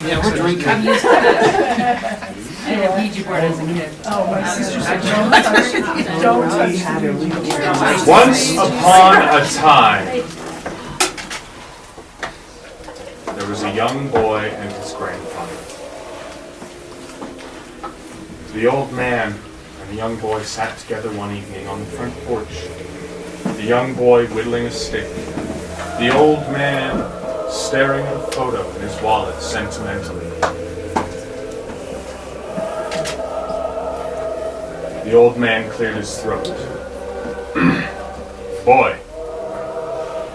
Yeah, we're drinking. I'm used to that. I had a Ouija board as a kid. Oh, my sister said, don't touch. Once upon a time, there was a young boy and his grandfather. The old man and the young boy sat together one evening on the front porch. The young boy whittling a stick. The old man staring at a photo in his wallet sentimentally. The old man cleared his throat. Boy,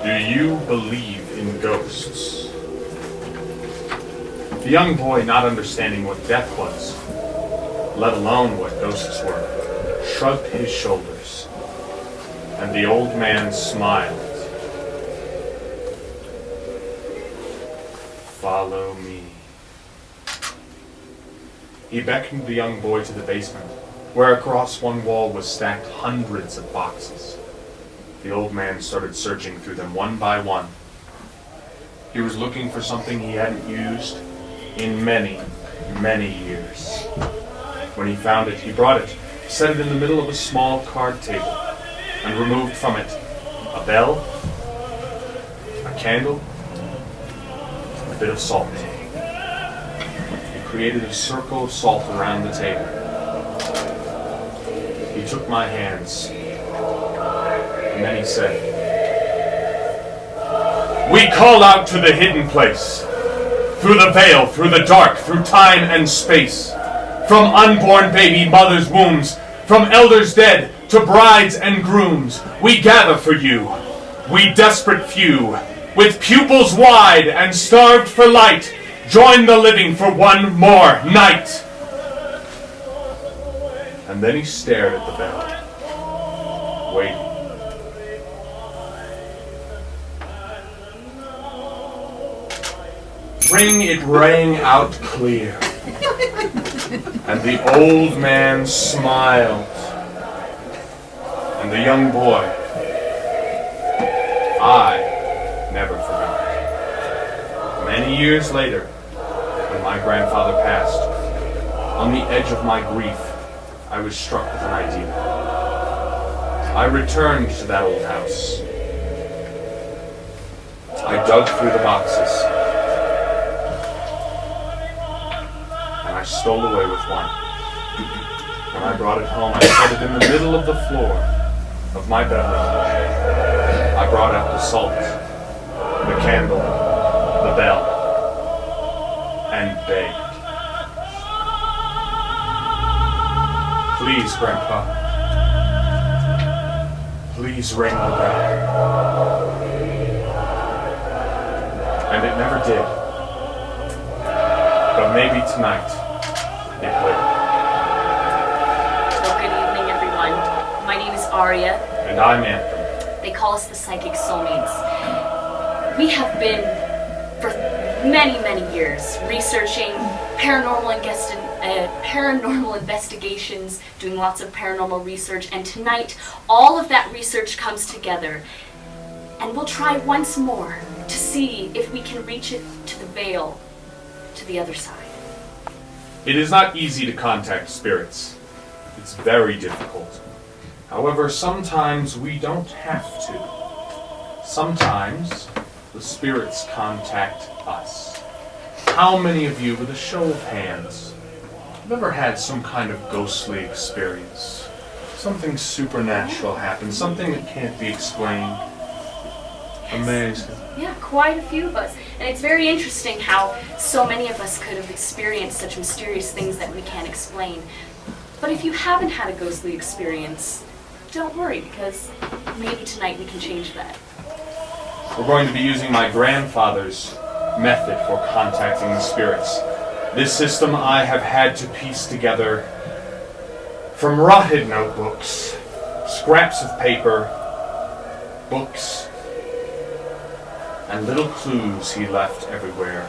do you believe in ghosts? The young boy, not understanding what death was, let alone what ghosts were, shrugged his shoulders, and the old man smiled. Follow me. He beckoned the young boy to the basement, where across one wall was stacked hundreds of boxes. The old man started searching through them one by one. He was looking for something he hadn't used in many, many years. When he found it, he brought it, set it in the middle of a small card table, and removed from it a bell, a candle, a bit of salt. He created a circle of salt around the table. He took my hands, and then he said, "We call out to the hidden place, through the veil, through the dark, through time and space, from unborn baby mothers' wombs, from elders dead to brides and grooms. We gather for you, we desperate few, with pupils wide and starved for light, join the living for one more night." And then he stared at the bell, waiting. Ring, it rang out clear, and the old man smiled, and the young boy, I never forgot. Many years later, when my grandfather passed, on the edge of my grief, I was struck with an idea. I returned to that old house. I dug through the boxes, and I stole away with one. When I brought it home, I set it in the middle of the floor of my bedroom. I brought out the salt, the candle, the bell, and begged. "Please, Grandpa, please ring the bell." And it never did. But maybe tonight it will. Well, good evening, everyone. My name is Aria. And I'm Anthem. They call us the Psychic Soulmates. We have been, for many, many years, researching paranormal investigations, doing lots of paranormal research, and tonight, all of that research comes together. And we'll try once more to see if we can reach it to the veil, to the other side. It is not easy to contact spirits. It's very difficult. However, sometimes we don't have to. Sometimes the spirits contact us. How many of you, with a show of hands, have ever had some kind of ghostly experience? Something supernatural happened, something that can't be explained. Amazing. Yeah, quite a few of us. And it's very interesting how so many of us could have experienced such mysterious things that we can't explain. But if you haven't had a ghostly experience, don't worry, because maybe tonight we can change that. We're going to be using my grandfather's method for contacting the spirits. This system I have had to piece together from rotted notebooks, scraps of paper, books, and little clues he left everywhere.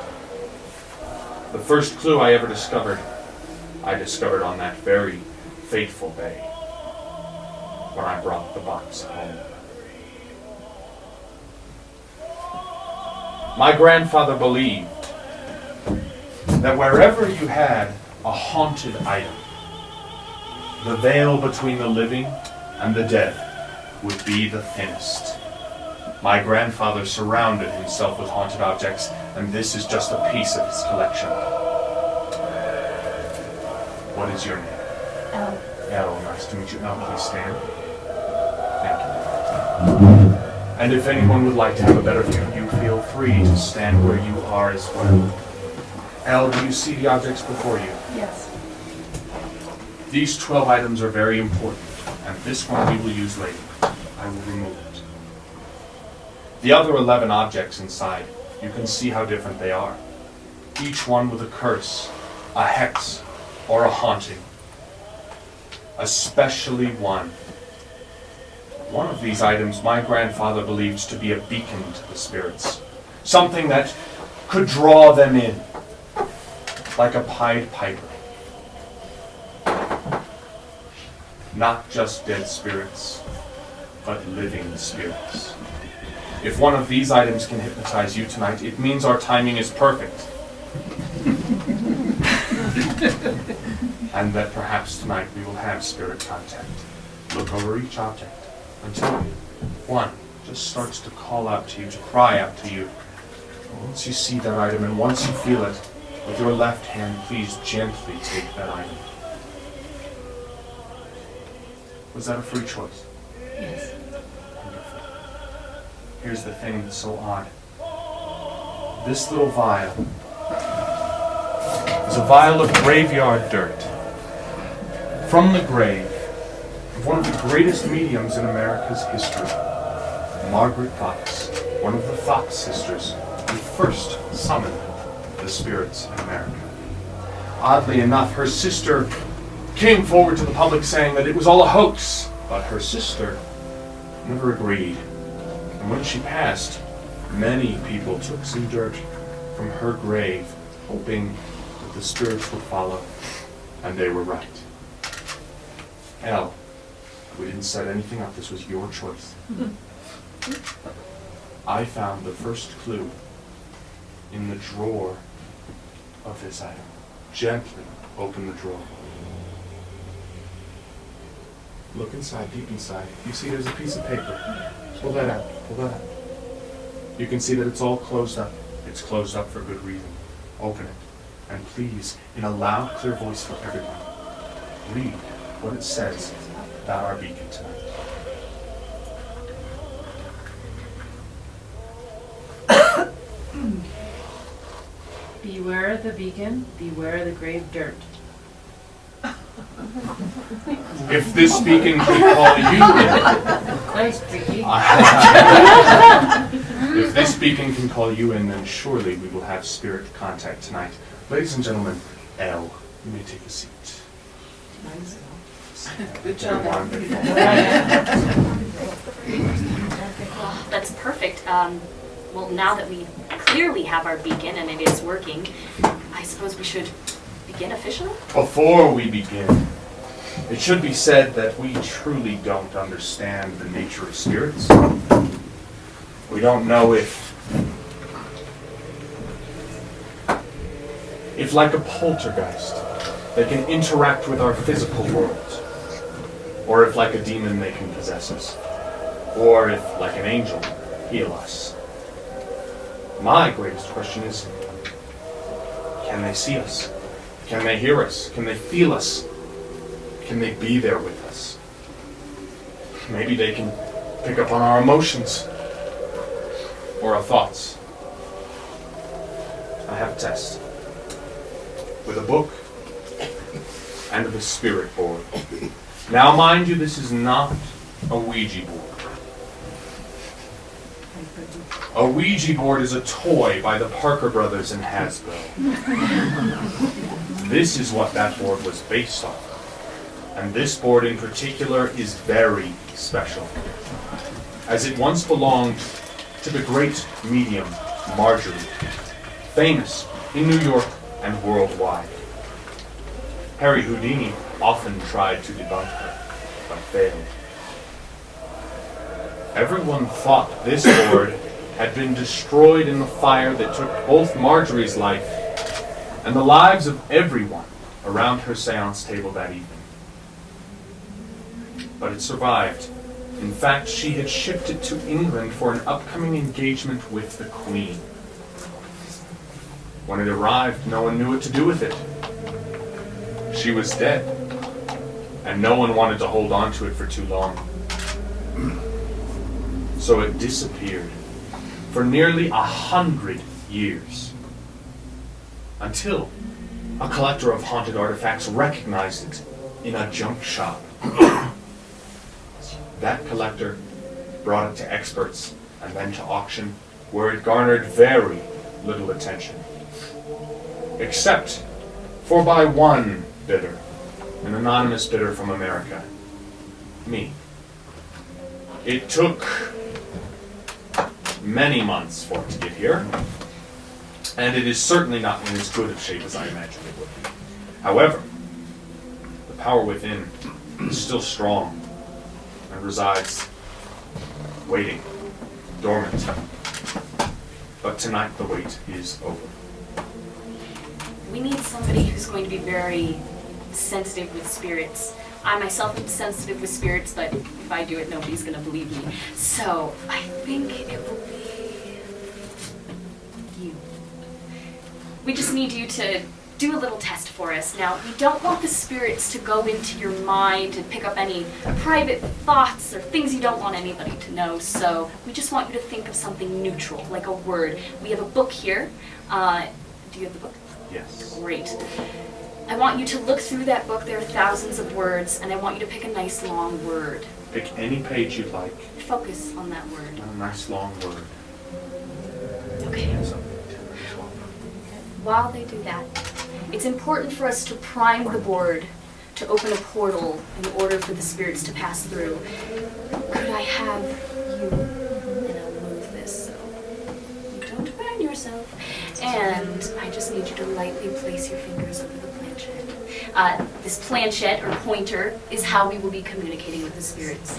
The first clue I ever discovered, I discovered on that very fateful day when I brought the box home. My grandfather believed that wherever you had a haunted item, the veil between the living and the dead would be the thinnest. My grandfather surrounded himself with haunted objects, and this is just a piece of his collection. What is your name? Elle. Elle, nice to meet you. Elle, please stand. Thank you. And if anyone would like to have a better view, you feel free to stand where you are as well. Elle, do you see the objects before you? Yes. These 12 items are very important, and this one we will use later. I will remove it. The other 11 objects inside, you can see how different they are. Each one with a curse, a hex, or a haunting. Especially one. One of these items my grandfather believed to be a beacon to the spirits. Something that could draw them in, like a Pied Piper. Not just dead spirits, but living spirits. If one of these items can hypnotize you tonight, it means our timing is perfect. And that perhaps tonight we will have spirit contact. Look over each object until one just starts to call out to you, to cry out to you. Once you see that item and once you feel it, with your left hand, please gently take that item. Was that a free choice? Yes. Wonderful. Here's the thing that's so odd. This little vial is a vial of graveyard dirt. From the grave of one of the greatest mediums in America's history, Margaret Fox, one of the Fox sisters who first summoned the spirits in America. Oddly enough, her sister came forward to the public saying that it was all a hoax, but her sister never agreed. And when she passed, many people took some dirt from her grave, hoping that the spirits would follow, and they were right. Elle, we didn't set anything up, this was your choice. I found the first clue in the drawer of this item. Gently open the drawer. Look inside, deep inside. You see there's a piece of paper. Pull that out, pull that out. You can see that it's all closed up. It's closed up for good reason. Open it. And please, in a loud, clear voice for everyone, read what it says about our beacon tonight. Beware the beacon, beware the grave dirt. If this beacon can call you Nice, tricky. in, if this beacon can call you in, then surely we will have spirit contact tonight. Ladies and gentlemen, Elle, you may take a seat. Good job. Wonderful. Well, that's perfect. Well, now that we clearly have our beacon and it is working, I suppose we should begin officially? Before we begin, it should be said that we truly don't understand the nature of spirits. We don't know if like a poltergeist, they can interact with our physical world, or if like a demon they can possess us, or if like an angel, heal us. My greatest question is, can they see us? Can they hear us? Can they feel us? Can they be there with us? Maybe they can pick up on our emotions or our thoughts. I have a test with a book and with a spirit board. Now, mind you, this is not a Ouija board. A Ouija board is a toy by the Parker Brothers in Hasbro. This is what that board was based on. And this board in particular is very special, as it once belonged to the great medium Marjorie, famous in New York and worldwide. Harry Houdini often tried to debunk her, but failed. Everyone thought this board had been destroyed in the fire that took both Marjorie's life and the lives of everyone around her seance table that evening. But it survived. In fact, she had shipped it to England for an upcoming engagement with the Queen. When it arrived, no one knew what to do with it. She was dead, and no one wanted to hold on to it for too long. So it disappeared for nearly 100 years, until a collector of haunted artifacts recognized it in a junk shop. That collector brought it to experts and then to auction, where it garnered very little attention. Except for by one bidder, an anonymous bidder from America. Me. It took many months for it to get here, and it is certainly not in as good of shape as I imagined it would be. However, the power within is still strong and resides waiting, dormant. But tonight the wait is over. We need somebody who's going to be very sensitive with spirits. I myself am sensitive with spirits, but if I do it, nobody's going to believe me. So I think it will be you. We just need you to do a little test for us. Now, we don't want the spirits to go into your mind and pick up any private thoughts or things you don't want anybody to know. So we just want you to think of something neutral, like a word. We have a book here. Do you have the book? Yes. Great. I want you to look through that book. There are thousands of words, and I want you to pick a nice long word. Pick any page you'd like. Focus on that word. A nice long word. Okay. Something 10 or 12. While they do that, it's important for us to prime the board to open a portal in order for the spirits to pass through. Could I have you, and I'll move this so you don't burn yourself. And I just need you to lightly place your fingers over the planchette. This planchette or pointer is how we will be communicating with the spirits.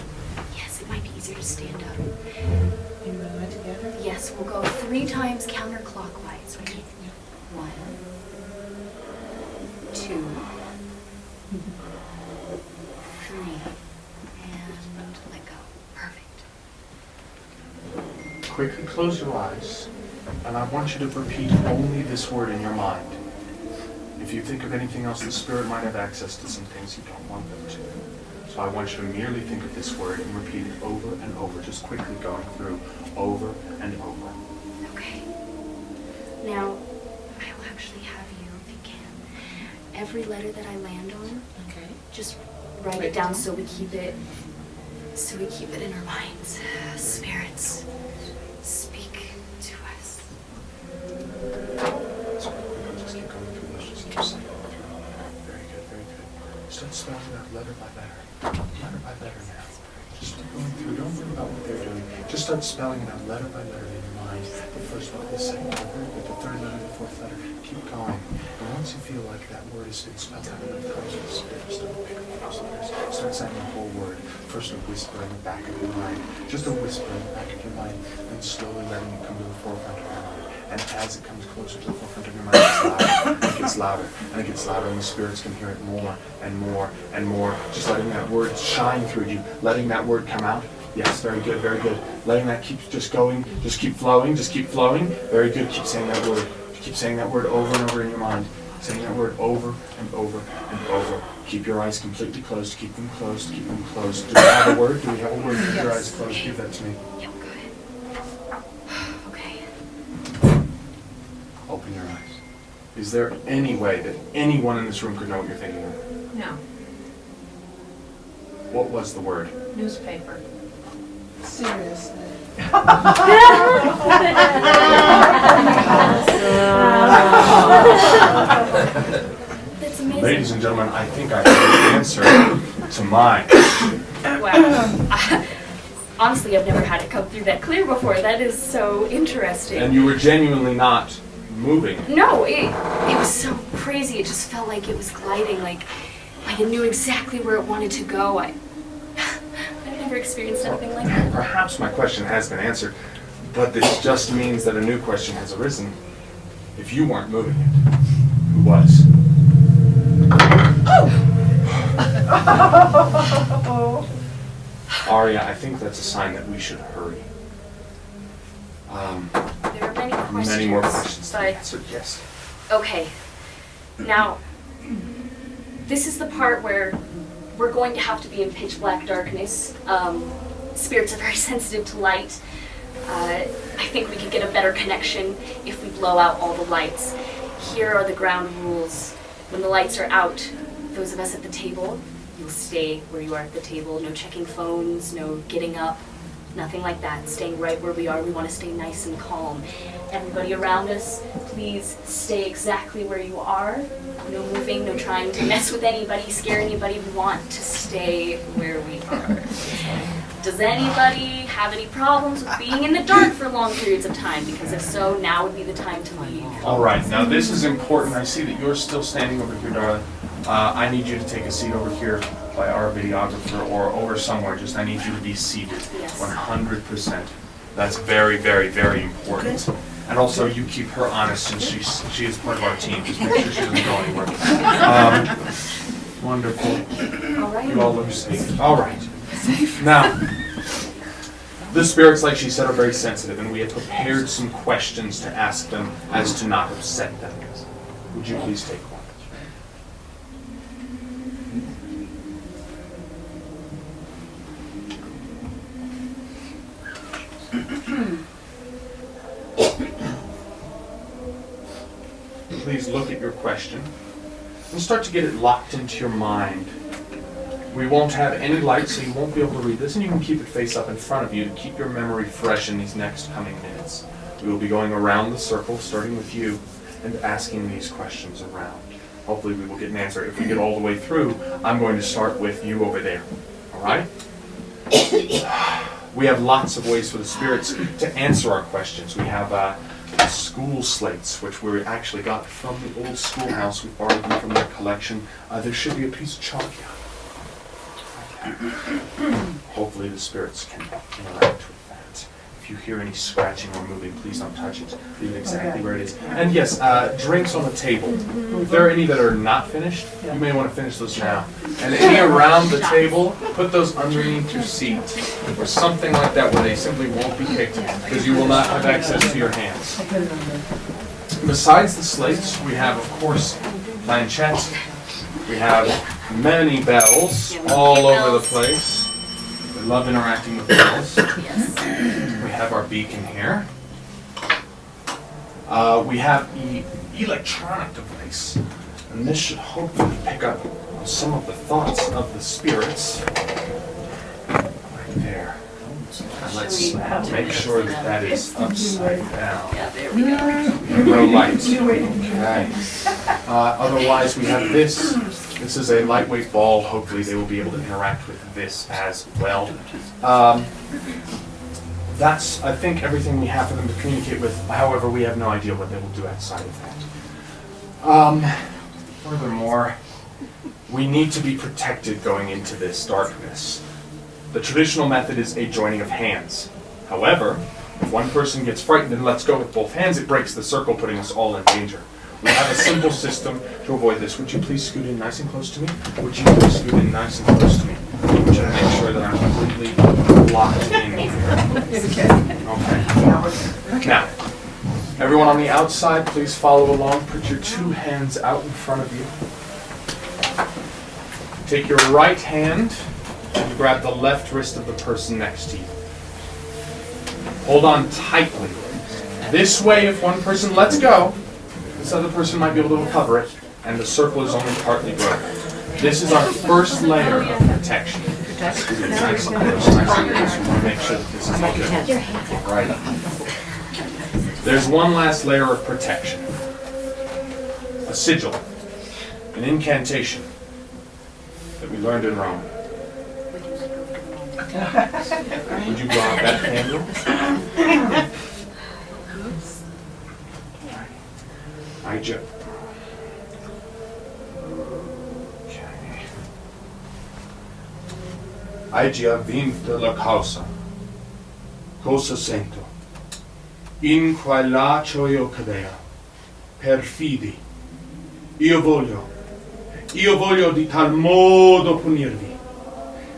Yes, it might be easier to stand up. You and I together? Yes, we'll go 3 times counterclockwise. Okay. 1, 2, 3, and let go. Perfect. Quickly close your eyes, and I want you to repeat only this word in your mind. If you think of anything else, the spirit might have access to some things you don't want them to. So I want you to merely think of this word and repeat it over and over, just quickly going through over and over. Okay. Now, I'll actually have you, if you can, every letter that I land on, Okay. just write it down so we keep it in our minds. Spirits, speak to us. So just keep going through this, just keep saying it. Very good, very good. Start spelling out letter by letter. Letter by letter now. Just keep going through, don't worry about what they're doing. Just start spelling it out letter by letter in your mind. The first one, the second one, very good. The third letter, the fourth letter. Keep going. And once you feel like that word has been spelled out enough times with the spirit, start picking up those letters. Start saying the whole word. First a whisper in the back of your mind. Just a whisper in the back of your mind. Then slowly letting it come to the forefront of your mind. And as it comes closer to the forefront of your mind, it gets louder, and it gets louder, and the spirits can hear it more and more and more. Just letting that word shine through you, letting that word come out. Yes, very good, very good. Letting that keep just going, just keep flowing, just keep flowing. Very good, keep saying that word. Keep saying that word over and over in your mind. Saying that word over and over and over. Keep your eyes completely closed, keep them closed, keep them closed. Do we have a word? Do we have a word? Keep your eyes closed, give that to me. Yep, go ahead. Okay. Open your eyes. Is there any way that anyone in this room could know what you're thinking of? No. What was the word? Newspaper. Seriously. That's amazing. Ladies and gentlemen, I think I have the answer to mine. Wow. Honestly, I've never had it come through that clear before. That is so interesting. And you were genuinely not moving. No, it was so crazy. It just felt like it was gliding, like it knew exactly where it wanted to go. I've never experienced anything like that. Perhaps my question has been answered, but this just means that a new question has arisen. If you weren't moving it, who was. Aria, I think that's a sign that we should hurry. There are many questions. Many more questions to be but answered, yes. okay. Now, this is the part where we're going to have to be in pitch black darkness. Spirits are very sensitive to light. I think we could get a better connection if we blow out all the lights. Here are the ground rules. When the lights are out, those of us at the table, you'll stay where you are at the table. No checking phones, no getting up, nothing like that. Staying right where we are. We want to stay nice and calm. Everybody around us, please stay exactly where you are. No moving, no trying to mess with anybody, scare anybody. We want to stay where we are. Does anybody have any problems with being in the dark for long periods of time? Because if so, now would be the time to leave. All right, now this is important. I see that you're still standing over here, darling. I need you to take a seat over here by our videographer or over somewhere. Just I need you to be seated. Yes. 100%. That's very, very, very important. And also, you keep her honest since she is part of our team. Just make sure she doesn't go anywhere. Wonderful. All right. You all look safe. All right. Now, the spirits, like she said, are very sensitive, and we have prepared some questions to ask them as to not upset them. Would you please take one? Please look at your question and start to get it locked into your mind. We won't have any light, so you won't be able to read this, and you can keep it face up in front of you to keep your memory fresh in these next coming minutes. We will be going around the circle, starting with you, and asking these questions around. Hopefully we will get an answer. If we get all the way through, I'm going to start with you over there. All right? We have lots of ways for the spirits to answer our questions. We have school slates, which we actually got from the old schoolhouse. We borrowed them from their collection. There should be a piece of chalk here. Hopefully the spirits can interact with that. If you hear any scratching or moving, please don't touch it. Leave it exactly where it is. And yes, drinks on the table. If there are any that are not finished, you may want to finish those now. And any around the table, put those underneath your seat or something like that where they simply won't be kicked because you will not have access to your hands. Besides the slates, we have, of course, planchettes. We have many bells all over the place. We love interacting with bells. Yes. We have our beacon here. We have the electronic device. And this should hopefully pick up some of the thoughts of the spirits. Right there. And let's make sure that that is upside down. Yeah, there we go. No lights. Okay. Otherwise, we have this. This is a lightweight ball. Hopefully, they will be able to interact with this as well. That's, I think, everything we have for them to communicate with. However, we have no idea what they will do outside of that. Furthermore, we need to be protected going into this darkness. The traditional method is a joining of hands. However, if one person gets frightened and lets go with both hands, it breaks the circle, putting us all in danger. We have a simple system to avoid this. Would you please scoot in nice and close to me? Would you please scoot in nice and close to me? Would you make sure that I'm completely locked in here? Okay. Now, everyone on the outside, please follow along. Put your two hands out in front of you. Take your right hand and grab the left wrist of the person next to you. Hold on tightly. This way, if one person lets go, this other person might be able to recover it, and the circle is only partly broken. This is our first layer of protection. Nice and close, nice and close. We want to make sure that this is okay. Right. There's one last layer of protection. A sigil, an incantation that we learned in Rome. Would you draw out that candle? I jump. Okay. I già vinto la causa. Cosa sento? In quell'accio io cadea. Perfidi. io voglio di tal modo punirvi.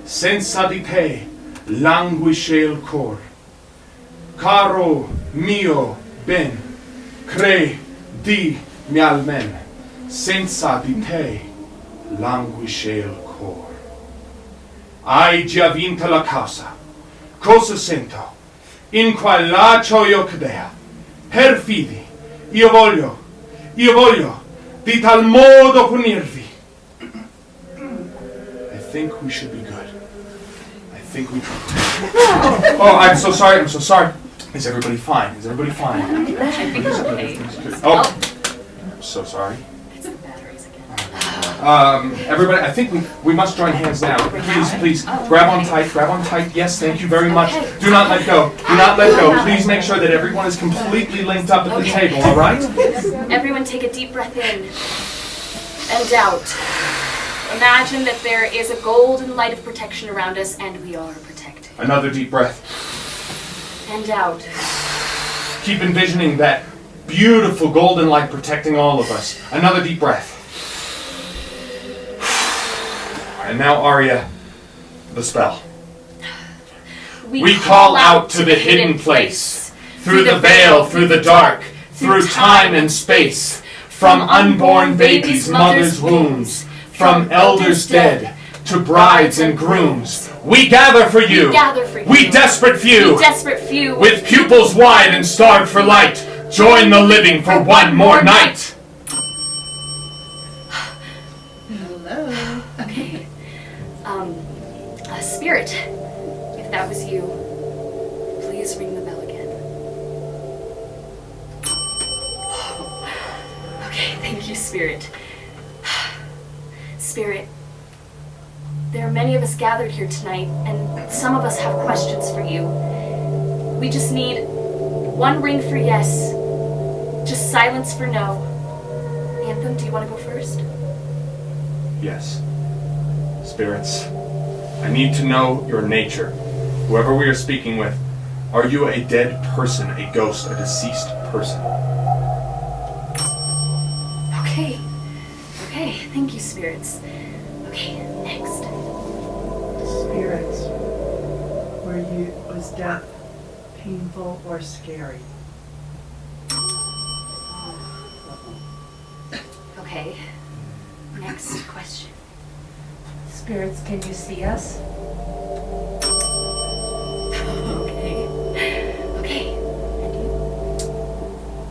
Senza di te languisce il cor. Caro mio ben, credimi almen, senza di te languisce il cor. Hai già vinto la causa. Cosa sento? In qual laccio io cadea. Perfidi, io voglio di tal modo punirvi. I think we should be good. I think we... Oh, I'm so sorry. Is everybody fine? I think it's okay. Oh, I'm so sorry. It's the batteries again. Everybody, I think we must join hands now. Please, grab on tight. Yes, thank you very much. Okay. Do not let go. Please make sure that everyone is completely linked up at the table, all right? Everyone take a deep breath in and out. Imagine that there is a golden light of protection around us and we are protected. Another deep breath. And out. Keep envisioning that beautiful golden light protecting all of us. Another deep breath. And now, Aria, the spell. We call out to the hidden place, through the veil, through the dark, through time and space, from unborn babies' mothers' wombs, from elders dead to brides and grooms. We gather for you, we desperate few, with pupils wide and starved for light, join the living for one more night. Hello. Okay. Spirit, if that was you, please ring the bell again. Okay, thank you, Spirit. Spirit, there are many of us gathered here tonight, and some of us have questions for you. We just need one ring for yes, just silence for no. Anthem, do you want to go first? Yes. Spirits, I need to know your nature. Whoever we are speaking with, are you a dead person, a ghost, a deceased person? Okay, thank you, spirits. Okay, next. Spirits. Was death painful or scary? Okay, next question. Spirits, can you see us? Okay, and you?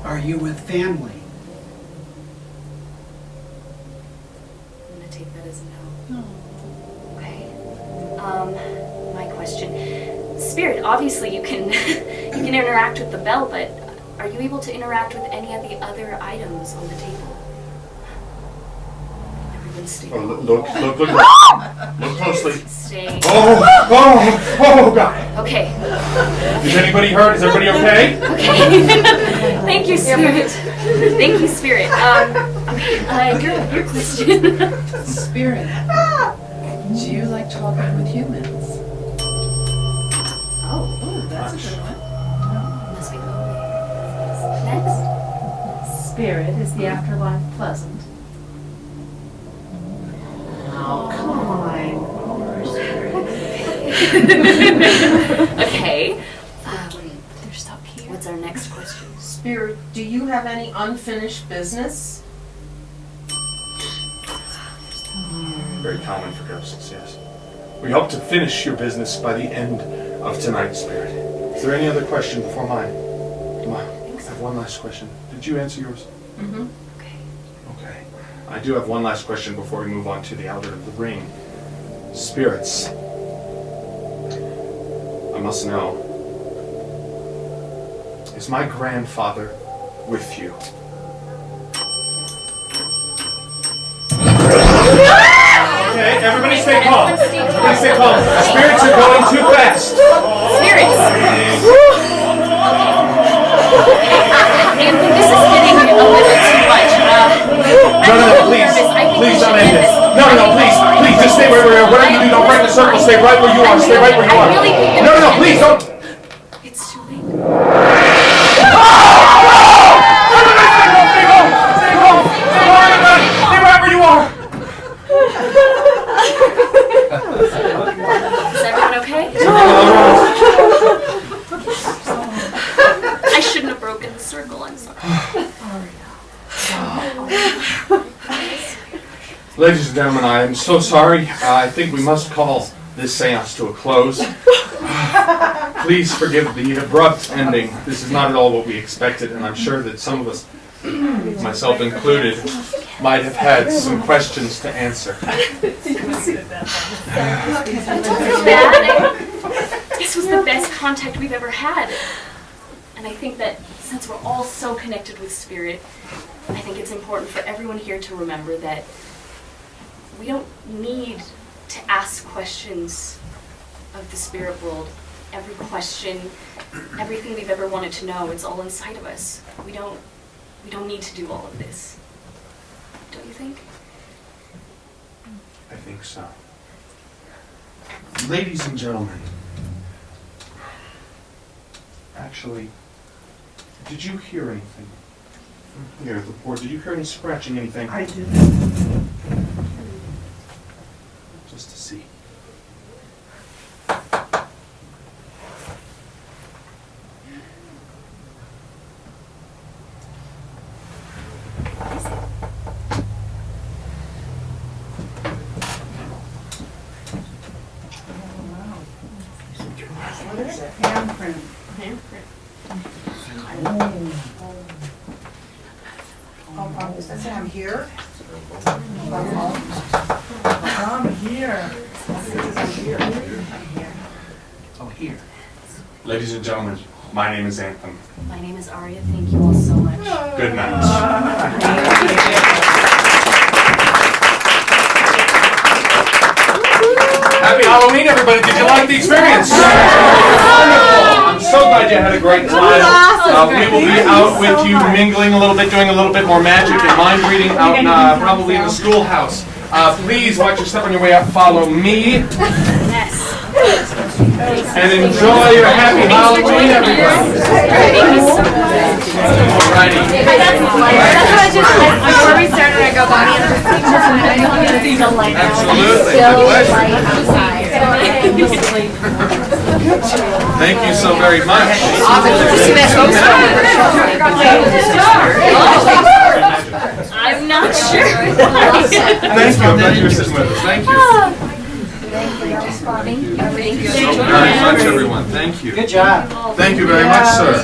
Are you with family? I'm gonna take that as a no. No. Okay. My question. Spirit, obviously you can you can interact with the bell, but are you able to interact with any of the other items on the table? Everyone stay. Oh, look closely. Stay. Oh, God. Okay. Is anybody hurt? Is everybody okay? Okay. Thank you, Spirit. Thank you, Spirit. Okay, your question. Spirit. Do you like talking with humans? Oh, Oh, that's a good one. must be lovely. Next. Spirit, is the afterlife pleasant? Oh, come on. Okay. Stop here. What's our next question? Spirit, do you have any unfinished business? Very common for ghosts, yes. We hope to finish your business by the end of tonight's Spirit. Is there any other question before mine? I have one last question. Did you answer yours? Mm-hmm. Okay. Okay. I do have one last question before we move on to the Elder of the Ring. Spirits, I must know, is my grandfather with you? Okay, everybody stay calm. Everybody stay calm. Spirits are going too fast. Spirits! Anthem, this is getting a little too much. No, please. Please don't end this. No, please, just stay right where you are. Whatever you do, don't break the circle. Stay right where you are. Stay right where you are. No, please don't. It's too late. Stay calm. Ladies and gentlemen, I am so sorry. I think we must call this seance to a close. Please forgive the abrupt ending. This is not at all what we expected, and I'm sure that some of us, myself included, might have had some questions to answer. Don't feel bad. This was the best contact we've ever had. And I think that since we're all so connected with spirit, I think it's important for everyone here to remember that we don't need to ask questions of the spirit world. Every question, everything we've ever wanted to know, it's all inside of us. We don't need to do all of this. Don't you think? I think so. Ladies and gentlemen, actually, did you hear anything from here, the board? Did you hear any scratching, anything? I did. Just to see. What is it? Handprint. Does that say I'm here? I'm here. Oh, here. Ladies and gentlemen, my name is Anthem. My name is Aria. Thank you all so much. Good night. Happy Halloween, everybody. Did you like the experience? Wonderful. I'm so glad you had a great time. We will be out with you mingling a little bit, doing a little bit more magic and mind reading out probably in the schoolhouse. Please watch your step on your way out. Follow me. And enjoy your happy Halloween, everybody. Alrighty. That's what I just said. Before we started, I go, Bonnie, and Absolutely. Thank you so very much. I'm not sure. Thank you. I'm glad you were sitting with us. Thank you. Thank you. So very much, everyone. Thank you. Good job. Thank you very much, sir.